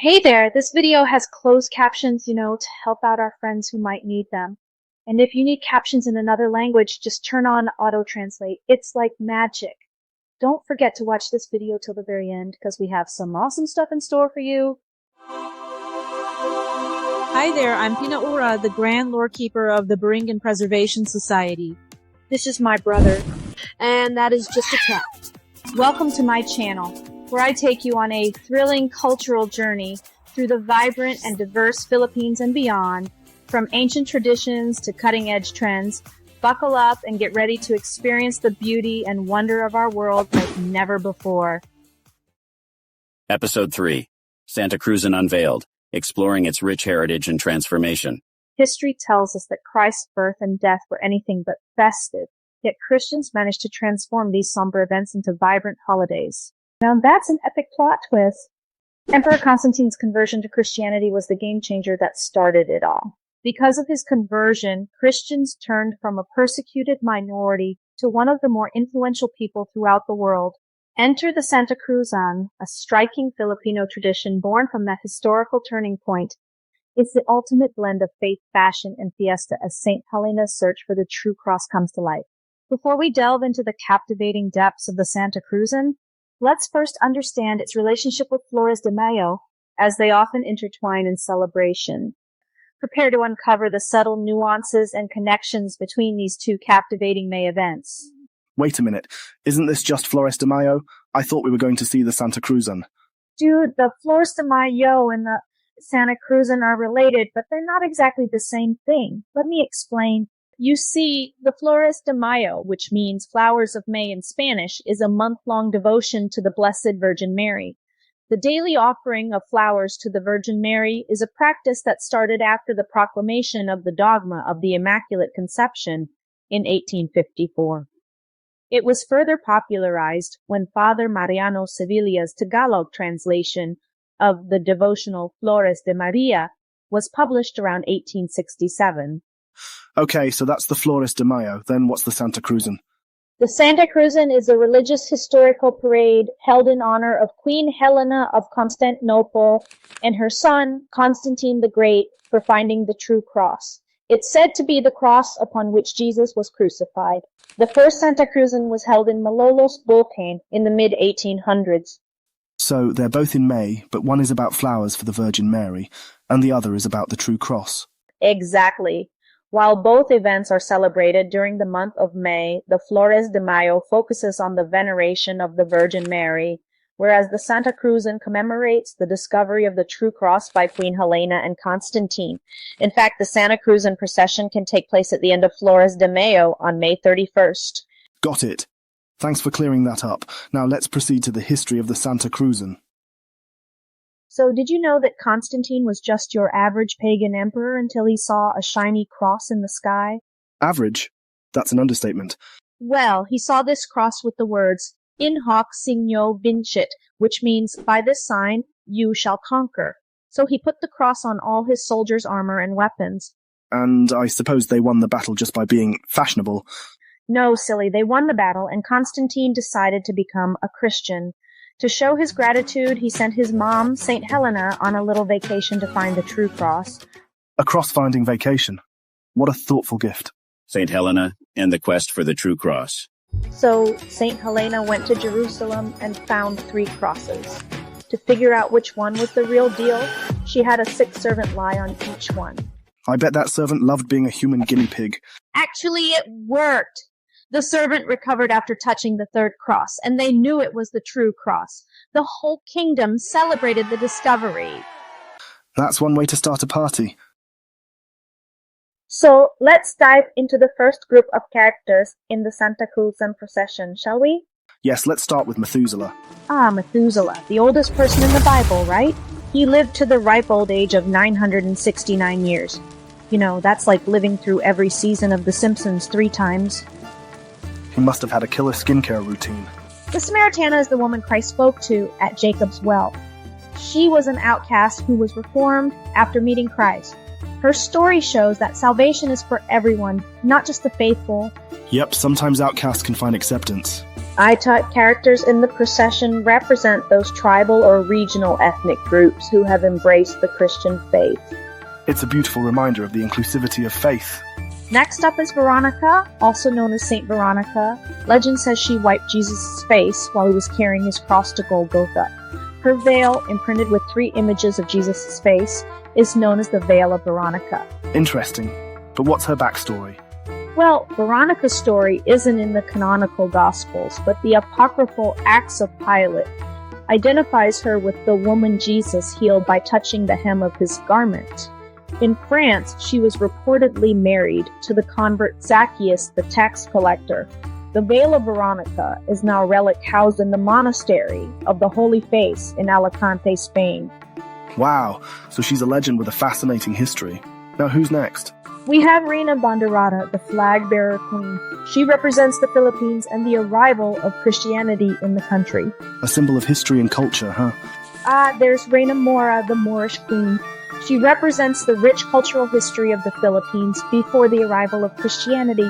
Hey there, this video has closed captions, to help out our friends who might need them. And if you need captions in another language, just turn on auto-translate. It's like magic. Don't forget to watch this video till the very end because we have some awesome stuff in store for you. Hi there, I'm Pinaúra, the Grand Lord Keeper of the Baringan Preservation Society. This is my brother. And that is just a cat. Welcome to my channel, where I take you on a thrilling cultural journey through the vibrant and diverse Philippines and beyond. From ancient traditions to cutting-edge trends, buckle up and get ready to experience the beauty and wonder of our world like never before. Episode 3, Santacruzan Unveiled, exploring its rich heritage and transformation. History tells us that Christ's birth and death were anything but festive, yet Christians managed to transform these somber events into vibrant holidays. Now that's an epic plot twist. Emperor Constantine's conversion to Christianity was the game changer that started it all. Because of his conversion, Christians turned from a persecuted minority to one of the more influential people throughout the world. Enter the Santacruzan, a striking Filipino tradition born from that historical turning point. It's the ultimate blend of faith, fashion, and fiesta as St. Helena's search for the true cross comes to life. Before we delve into the captivating depths of the Santacruzan, let's first understand its relationship with Flores de Mayo, as they often intertwine in celebration. Prepare to uncover the subtle nuances and connections between these two captivating May events. Wait a minute, isn't this just Flores de Mayo? I thought we were going to see the Santacruzan. Dude, the Flores de Mayo and the Santacruzan are related, but they're not exactly the same thing. Let me explain. You see, the Flores de Mayo, which means flowers of May in Spanish, is a month-long devotion to the Blessed Virgin Mary. The daily offering of flowers to the Virgin Mary is a practice that started after the proclamation of the dogma of the Immaculate Conception in 1854. It was further popularized when Father Mariano Sevilla's Tagalog translation of the devotional Flores de Maria was published around 1867. Okay, so that's the Flores de Mayo. Then what's the Santacruzan? The Santacruzan is a religious historical parade held in honor of Queen Helena of Constantinople and her son, Constantine the Great, for finding the true cross. It's said to be the cross upon which Jesus was crucified. The first Santacruzan was held in Malolos, Bulacan in the mid-1800s. So they're both in May, but one is about flowers for the Virgin Mary, and the other is about the true cross. Exactly. While both events are celebrated during the month of May, the Flores de Mayo focuses on the veneration of the Virgin Mary, whereas the Santacruzan commemorates the discovery of the true cross by Queen Helena and Constantine. In fact, the Santacruzan procession can take place at the end of Flores de Mayo on May 31st. Got it. Thanks for clearing that up. Now let's proceed to the history of the Santacruzan. So did you know that Constantine was just your average pagan emperor until he saw a shiny cross in the sky? Average? That's an understatement. Well, he saw this cross with the words, In hoc signo vincit, which means, by this sign, you shall conquer. So he put the cross on all his soldiers' armor and weapons. And I suppose they won the battle just by being fashionable. No, silly, they won the battle, and Constantine decided to become a Christian. To show his gratitude, he sent his mom, St. Helena, on a little vacation to find the true cross. A cross-finding vacation. What a thoughtful gift. St. Helena and the quest for the true cross. So St. Helena went to Jerusalem and found 3 crosses. To figure out which one was the real deal, she had a sick servant lie on each one. I bet that servant loved being a human guinea pig. Actually, it worked. The servant recovered after touching the 3rd cross, and they knew it was the true cross. The whole kingdom celebrated the discovery. That's one way to start a party. So let's dive into the first group of characters in the Santacruzan procession, shall we? Yes, let's start with Methuselah. Methuselah, the oldest person in the Bible, right? He lived to the ripe old age of 969 years. That's like living through every season of The Simpsons 3 times. He must have had a killer skincare routine. The Samaritana is the woman Christ spoke to at Jacob's well. She was an outcast who was reformed after meeting Christ. Her story shows that salvation is for everyone, not just the faithful. Yep, sometimes outcasts can find acceptance. I-type characters in the procession represent those tribal or regional ethnic groups who have embraced the Christian faith. It's a beautiful reminder of the inclusivity of faith. Next up is Veronica, also known as Saint Veronica. Legend says she wiped Jesus' face while he was carrying his cross to Golgotha. Her veil, imprinted with 3 images of Jesus' face, is known as the Veil of Veronica. Interesting. But what's her backstory? Well, Veronica's story isn't in the canonical Gospels, but the apocryphal Acts of Pilate identifies her with the woman Jesus healed by touching the hem of his garment. In France, she was reportedly married to the convert Zacchaeus, the tax collector. The Veil of Veronica is now a relic housed in the monastery of the Holy Face in Alicante, Spain. Wow, so she's a legend with a fascinating history. Now who's next? We have Reina Banderada, the flag-bearer queen. She represents the Philippines and the arrival of Christianity in the country. A symbol of history and culture, huh? There's Reina Mora, the Moorish queen. She represents the rich cultural history of the Philippines before the arrival of Christianity.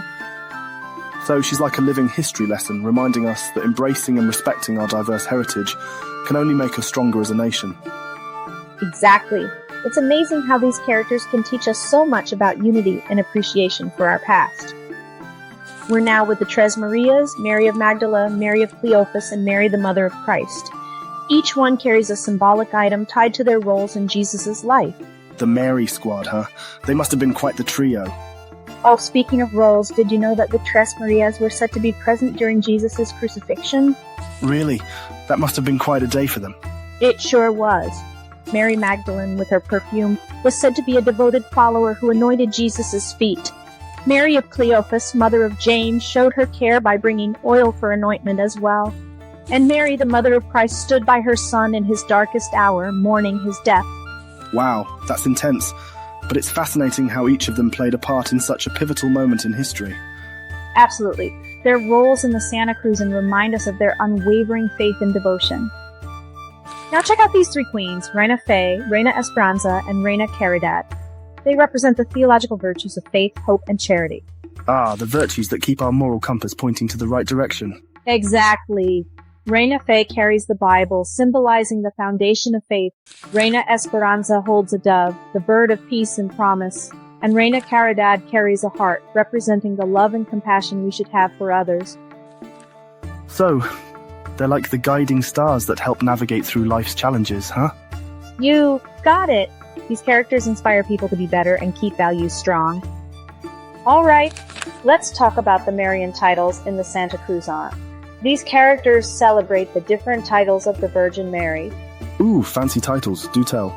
So she's like a living history lesson, reminding us that embracing and respecting our diverse heritage can only make us stronger as a nation. Exactly. It's amazing how these characters can teach us so much about unity and appreciation for our past. We're now with the Tres Marias, Mary of Magdala, Mary of Cleophas, and Mary the Mother of Christ. Each one carries a symbolic item tied to their roles in Jesus' life. The Mary squad, huh? They must have been quite the trio. Oh, speaking of roles, did you know that the Tres Marias were said to be present during Jesus' crucifixion? Really? That must have been quite a day for them. It sure was. Mary Magdalene, with her perfume, was said to be a devoted follower who anointed Jesus' feet. Mary of Cleophas, mother of James, showed her care by bringing oil for anointment as well. And Mary, the mother of Christ, stood by her son in his darkest hour, mourning his death. Wow, that's intense. But it's fascinating how each of them played a part in such a pivotal moment in history. Absolutely. Their roles in the Santacruzan remind us of their unwavering faith and devotion. Now check out these 3 queens, Reina Fe, Reina Esperanza, and Reina Caridad. They represent the theological virtues of faith, hope, and charity. Ah, the virtues that keep our moral compass pointing to the right direction. Exactly. Reina Fe carries the Bible, symbolizing the foundation of faith. Reina Esperanza holds a dove, the bird of peace and promise. And Reina Caridad carries a heart, representing the love and compassion we should have for others. So, they're like the guiding stars that help navigate through life's challenges, huh? You got it! These characters inspire people to be better and keep values strong. Alright, let's talk about the Marian titles in the Santacruzan. These characters celebrate the different titles of the Virgin Mary. Ooh, fancy titles, do tell.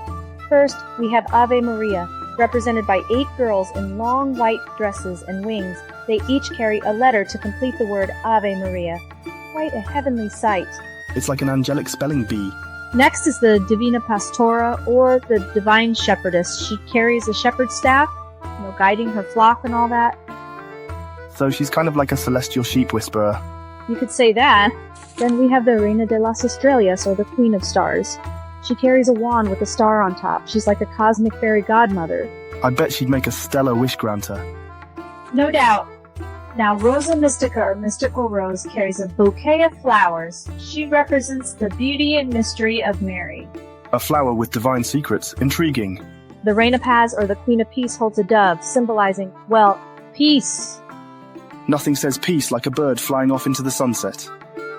First, we have Ave Maria, represented by 8 girls in long white dresses and wings. They each carry a letter to complete the word Ave Maria. Quite a heavenly sight. It's like an angelic spelling bee. Next is the Divina Pastora, or the Divine Shepherdess. She carries a shepherd's staff, guiding her flock and all that. So she's kind of like a celestial sheep whisperer. You could say that. Then we have the Reina de las Estrellas, or the Queen of Stars. She carries a wand with a star on top. She's like a cosmic fairy godmother. I bet she'd make a stellar wish granter. No doubt. Now, Rosa Mystica, or Mystical Rose, carries a bouquet of flowers. She represents the beauty and mystery of Mary. A flower with divine secrets. Intriguing. The Reina Paz, or the Queen of Peace, holds a dove, symbolizing, well, peace. Nothing says peace like a bird flying off into the sunset.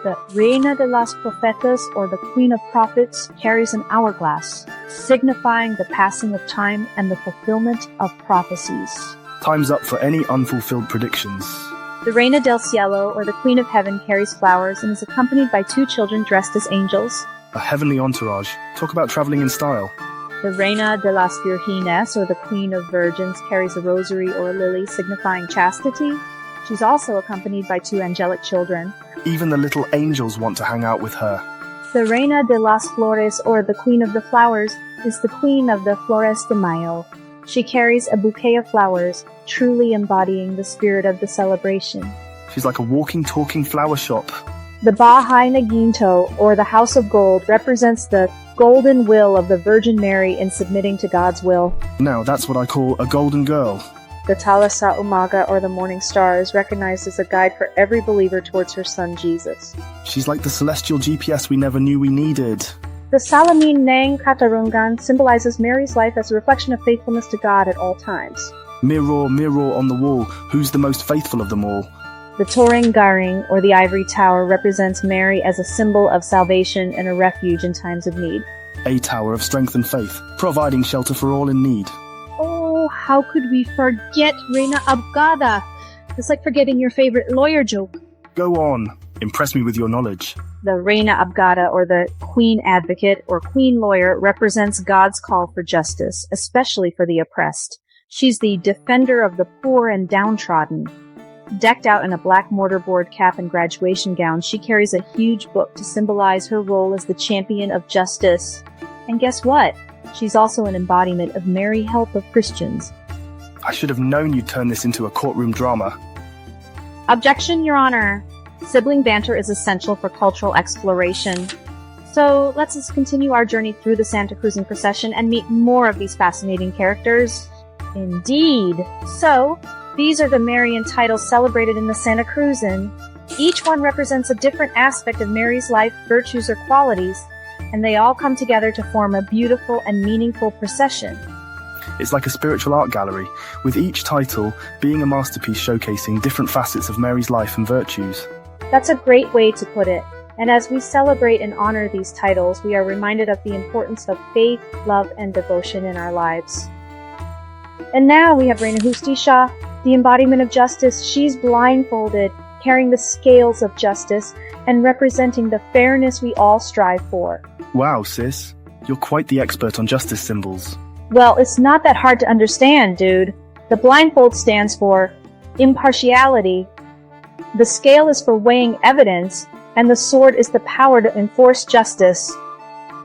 The Reina de las Profetas, or the Queen of Prophets, carries an hourglass, signifying the passing of time and the fulfillment of prophecies. Time's up for any unfulfilled predictions. The Reina del Cielo, or the Queen of Heaven, carries flowers and is accompanied by 2 children dressed as angels. A heavenly entourage. Talk about traveling in style. The Reina de las Virgines, or the Queen of Virgins, carries a rosary or a lily, signifying chastity. She's also accompanied by 2 angelic children. Even the little angels want to hang out with her. The Reina de las Flores, or the Queen of the Flowers, is the Queen of the Flores de Mayo. She carries a bouquet of flowers, truly embodying the spirit of the celebration. She's like a walking, talking flower shop. The Bahay na Ginto, or the House of Gold, represents the golden will of the Virgin Mary in submitting to God's will. Now, that's what I call a golden girl. The Tala sa Umaga, or the Morning Star, is recognized as a guide for every believer towards her son Jesus. She's like the celestial GPS we never knew we needed. The Salamin ng Katarungan symbolizes Mary's life as a reflection of faithfulness to God at all times. Mirror, mirror on the wall, who's the most faithful of them all? The Toreng Garing, or the Ivory Tower, represents Mary as a symbol of salvation and a refuge in times of need. A tower of strength and faith, providing shelter for all in need. Oh, how could we forget Reina Abgada? It's like forgetting your favorite lawyer joke. Go on, impress me with your knowledge. The Reina Abgada, or the Queen Advocate, or Queen Lawyer, represents God's call for justice, especially for the oppressed. She's the defender of the poor and downtrodden. Decked out in a black mortarboard cap and graduation gown, she carries a huge book to symbolize her role as the champion of justice. And guess what? She's also an embodiment of Mary Help of Christians. I should have known you'd turn this into a courtroom drama. Objection, Your Honor. Sibling banter is essential for cultural exploration. So let's continue our journey through the Santacruzan procession and meet more of these fascinating characters. Indeed. So, these are the Marian titles celebrated in the Santacruzan. Each one represents a different aspect of Mary's life, virtues, or qualities, and they all come together to form a beautiful and meaningful procession. It's like a spiritual art gallery, with each title being a masterpiece showcasing different facets of Mary's life and virtues. That's a great way to put it. And as we celebrate and honor these titles, we are reminded of the importance of faith, love, and devotion in our lives. And now we have Reina Justisya, the embodiment of justice. She's blindfolded, carrying the scales of justice, and representing the fairness we all strive for. Wow, sis. You're quite the expert on justice symbols. Well, it's not that hard to understand, dude. The blindfold stands for impartiality. The scale is for weighing evidence, and the sword is the power to enforce justice.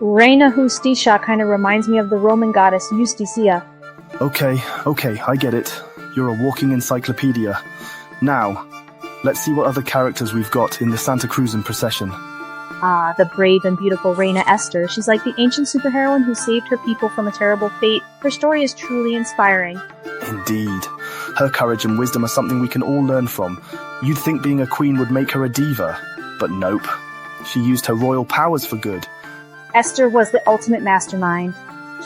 Reina Justisya kind of reminds me of the Roman goddess Justitia. Okay, I get it. You're a walking encyclopedia. Now, let's see what other characters we've got in the Santacruzan procession. The brave and beautiful Reina Esther. She's like the ancient superheroine who saved her people from a terrible fate. Her story is truly inspiring. Indeed. Her courage and wisdom are something we can all learn from. You'd think being a queen would make her a diva, but nope. She used her royal powers for good. Esther was the ultimate mastermind.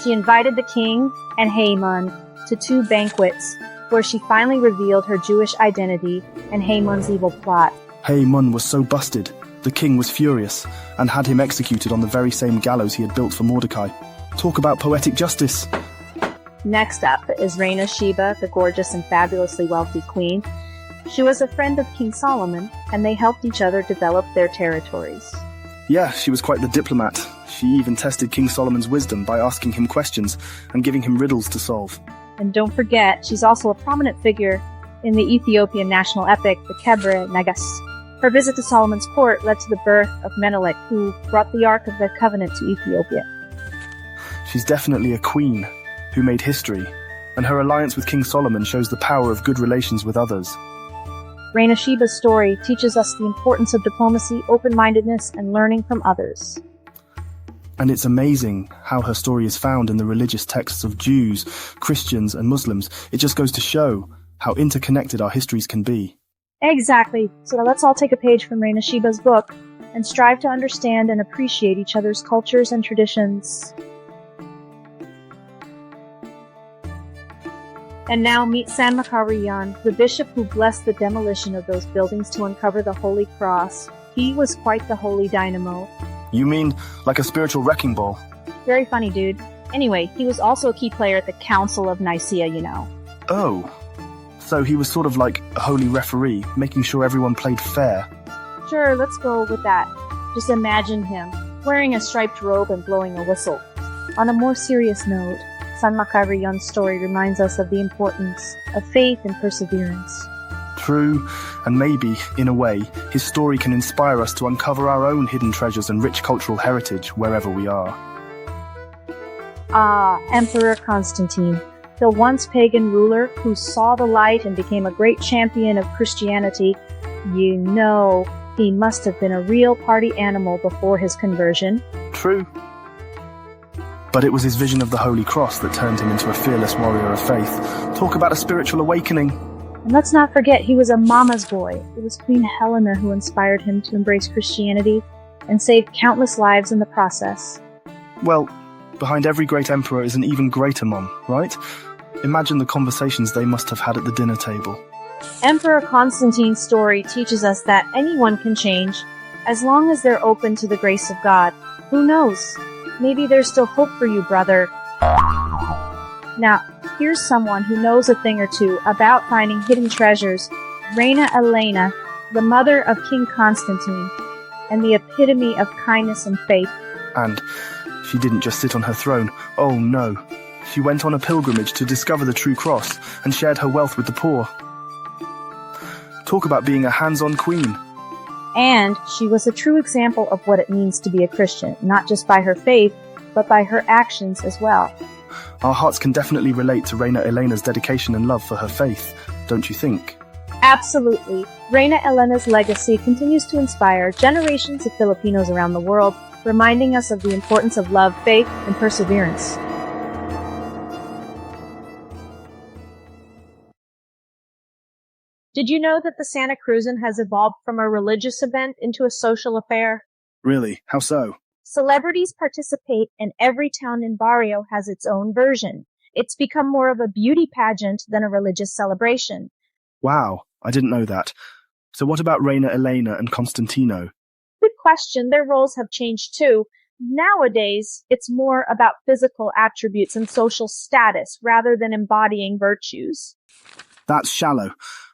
She invited the king and Haman to 2 banquets, where she finally revealed her Jewish identity and Haman's evil plot. Haman was so busted, the king was furious, and had him executed on the very same gallows he had built for Mordecai. Talk about poetic justice. Next up is Reina Sheba, the gorgeous and fabulously wealthy queen. She was a friend of King Solomon, and they helped each other develop their territories. Yeah, she was quite the diplomat. She even tested King Solomon's wisdom by asking him questions and giving him riddles to solve. And don't forget, she's also a prominent figure in the Ethiopian national epic, the Kebre Nagas. Her visit to Solomon's court led to the birth of Menelik, who brought the Ark of the Covenant to Ethiopia. She's definitely a queen who made history, and her alliance with King Solomon shows the power of good relations with others. Reina Sheba's story teaches us the importance of diplomacy, open-mindedness, and learning from others. And it's amazing how her story is found in the religious texts of Jews, Christians, and Muslims. It just goes to show how interconnected our histories can be. Exactly. So let's all take a page from Reina Sheba's book and strive to understand and appreciate each other's cultures and traditions. And now meet Santacruzan, the bishop who blessed the demolition of those buildings to uncover the Holy Cross. He was quite the holy dynamo. You mean like a spiritual wrecking ball? Very funny, dude. Anyway, he was also a key player at the Council of Nicaea, you know. Oh. So he was sort of like a holy referee, making sure everyone played fair. Sure, let's go with that. Just imagine him, wearing a striped robe and blowing a whistle. On a more serious note, Santacruzan's story reminds us of the importance of faith and perseverance. True, and maybe, in a way, his story can inspire us to uncover our own hidden treasures and rich cultural heritage wherever we are. Emperor Constantine, the once pagan ruler who saw the light and became a great champion of Christianity. You know, he must have been a real party animal before his conversion. True. But it was his vision of the Holy Cross that turned him into a fearless warrior of faith. Talk about a spiritual awakening. And let's not forget, he was a mama's boy. It was Queen Helena who inspired him to embrace Christianity and saved countless lives in the process. Well, behind every great emperor is an even greater mom, right? Imagine the conversations they must have had at the dinner table. Emperor Constantine's story teaches us that anyone can change, as long as they're open to the grace of God. Who knows? Maybe there's still hope for you, brother. Now, here's someone who knows a thing or two about finding hidden treasures. Reina Elena, the mother of King Constantine, and the epitome of kindness and faith. And she didn't just sit on her throne. Oh no. She went on a pilgrimage to discover the true cross and shared her wealth with the poor. Talk about being a hands-on queen. And she was a true example of what it means to be a Christian, not just by her faith, but by her actions as well. Our hearts can definitely relate to Reina Elena's dedication and love for her faith, don't you think? Absolutely. Reina Elena's legacy continues to inspire generations of Filipinos around the world, reminding us of the importance of love, faith, and perseverance. Did you know that the Santacruzan has evolved from a religious event into a social affair? Really? How so? Celebrities participate, and every town and barrio has its own version. It's become more of a beauty pageant than a religious celebration. Wow, I didn't know that. So what about Reina Elena and Constantino? Good question. Their roles have changed too. Nowadays, it's more about physical attributes and social status rather than embodying virtues. That's shallow.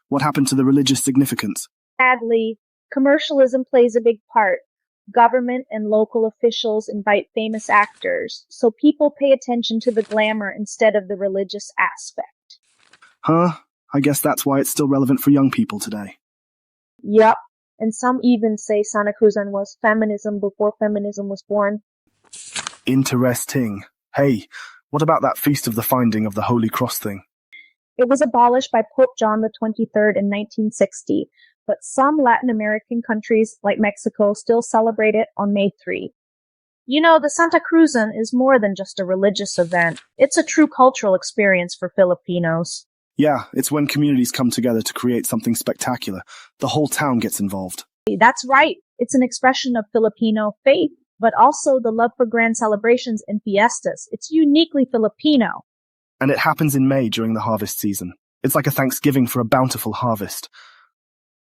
What happened to the religious significance? Sadly, commercialism plays a big part. Government and local officials invite famous actors, so people pay attention to the glamour instead of the religious aspect. Huh? I guess that's why it's still relevant for young people today. Yup, and some even say Santacruzan was feminism before feminism was born. Interesting. Hey, what about that Feast of the Finding of the Holy Cross thing? It was abolished by Pope John XXIII in 1960, but some Latin American countries, like Mexico, still celebrate it on May 3. You know, the Santacruzan is more than just a religious event. It's a true cultural experience for Filipinos. Yeah, it's when communities come together to create something spectacular. The whole town gets involved. That's right. It's an expression of Filipino faith, but also the love for grand celebrations and fiestas. It's uniquely Filipino. And it happens in May during the harvest season. It's like a Thanksgiving for a bountiful harvest.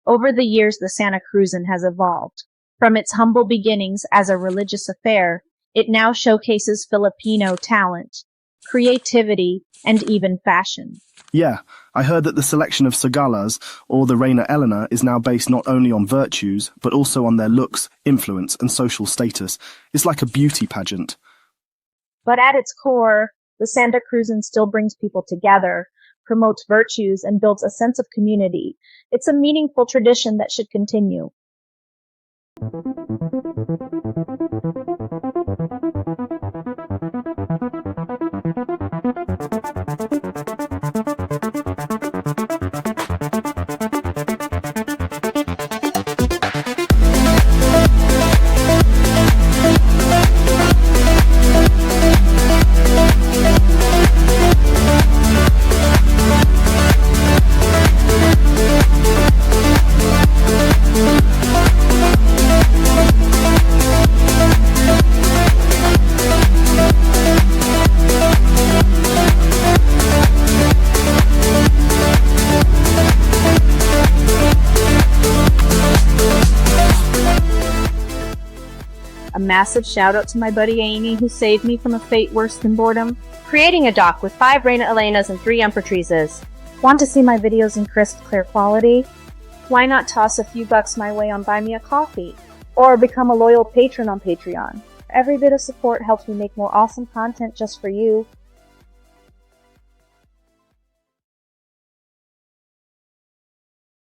Over the years, the Santacruzan has evolved. From its humble beginnings as a religious affair, it now showcases Filipino talent, creativity, and even fashion. Yeah, I heard that the selection of sagalas, or the Reina Elena, is now based not only on virtues, but also on their looks, influence, and social status. It's like a beauty pageant. But at its core, the Santacruzan still brings people together, promotes virtues, and builds a sense of community. It's a meaningful tradition that should continue. A massive shout out to my buddy Amy, who saved me from a fate worse than boredom. Creating a doc with 5 Reina Elenas and 3 Emperatrices. Want to see my videos in crisp, clear quality? Why not toss a few bucks my way on Buy Me a Coffee? Or become a loyal patron on Patreon. Every bit of support helps me make more awesome content just for you.